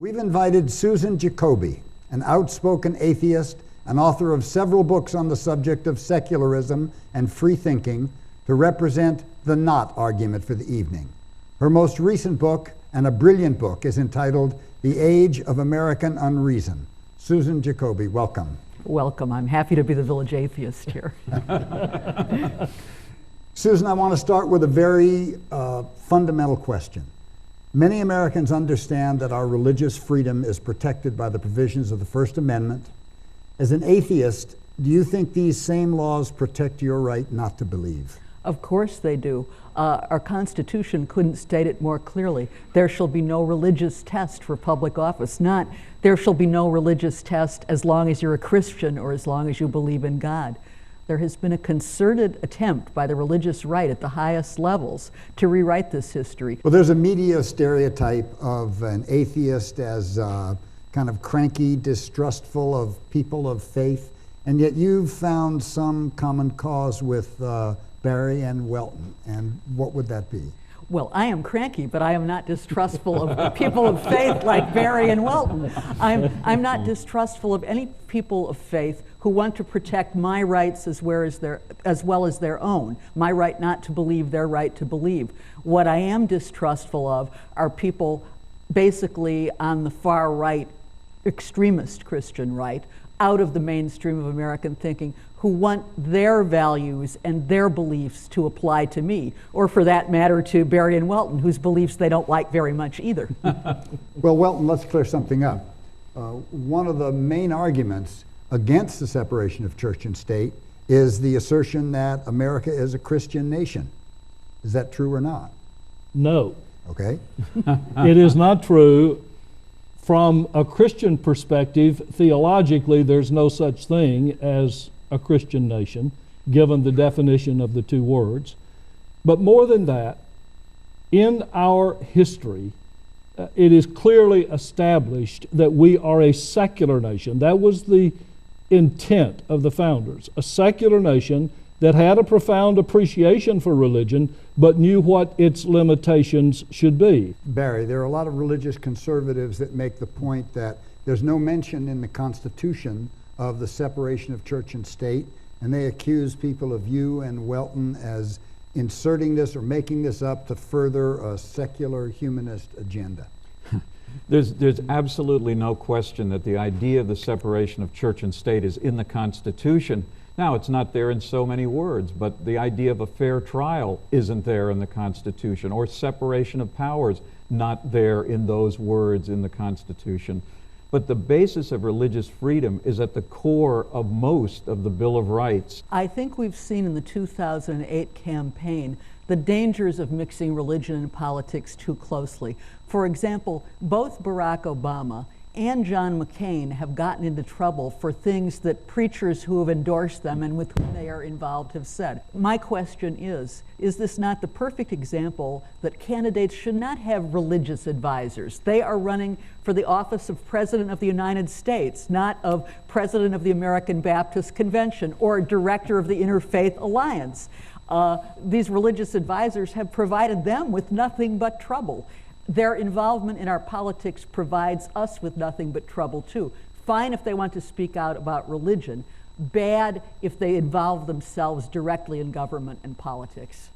We've invited Susan Jacoby, an outspoken atheist and author of several books on the subject of secularism and free thinking, to represent the not argument for the evening. Her most recent book, and a brilliant book, is entitled The Age of American Unreason. Susan Jacoby, welcome. Welcome. I'm happy to be the village atheist here. Susan, I want to start with a very fundamental question. Many Americans understand that our religious freedom is protected by the provisions of the First Amendment. As an atheist, do you think these same laws protect your right not to believe? Of course they do. Our Constitution couldn't state it more clearly. There shall be no religious test for public office, not there shall be no religious test as long as you're a Christian or as long as you believe in God. There has been a concerted attempt by the religious right at the highest levels to rewrite this history. Well, there's a media stereotype of an atheist as kind of cranky, distrustful of people of faith, and yet you've found some common cause with Barry and Welton, and what would that be? Well, I am cranky, but I am not distrustful of people of faith like Barry and Welton. I'm not distrustful of any people of faith who want to protect my rights as well as their own. My right not to believe, their right to believe. What I am distrustful of are people basically on the far right, extremist Christian right, out of the mainstream of American thinking, who want their values and their beliefs to apply to me, or for that matter to Barry and Welton, whose beliefs they don't like very much either. Well, Welton, let's clear something up. One of the main arguments against the separation of church and state is the assertion that America is a Christian nation. Is that true or not? No. Okay. It is not true. From a Christian perspective, theologically, there's no such thing as a Christian nation, given the definition of the two words. But more than that, in our history, it is clearly established that we are a secular nation. That was the intent of the founders, a secular nation that had a profound appreciation for religion, but knew what its limitations should be. Barry, there are a lot of religious conservatives that make the point that there's no mention in the Constitution of the separation of church and state, and they accuse people of you and Welton as inserting this or making this up to further a secular humanist agenda. There's absolutely no question that the idea of the separation of church and state is in the Constitution. Now, it's not there in so many words, but the idea of a fair trial isn't there in the Constitution, or separation of powers, not there in those words in the Constitution. But the basis of religious freedom is at the core of most of the Bill of Rights. I think we've seen in the 2008 campaign the dangers of mixing religion and politics too closely. For example, both Barack Obama and John McCain have gotten into trouble for things that preachers who have endorsed them and with whom they are involved have said. My question is this not the perfect example that candidates should not have religious advisors? They are running for the office of President of the United States, not of President of the American Baptist Convention or Director of the Interfaith Alliance. These religious advisors have provided them with nothing but trouble. Their involvement in our politics provides us with nothing but trouble too. Fine if they want to speak out about religion, bad if they involve themselves directly in government and politics.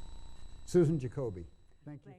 Susan Jacoby, thank you.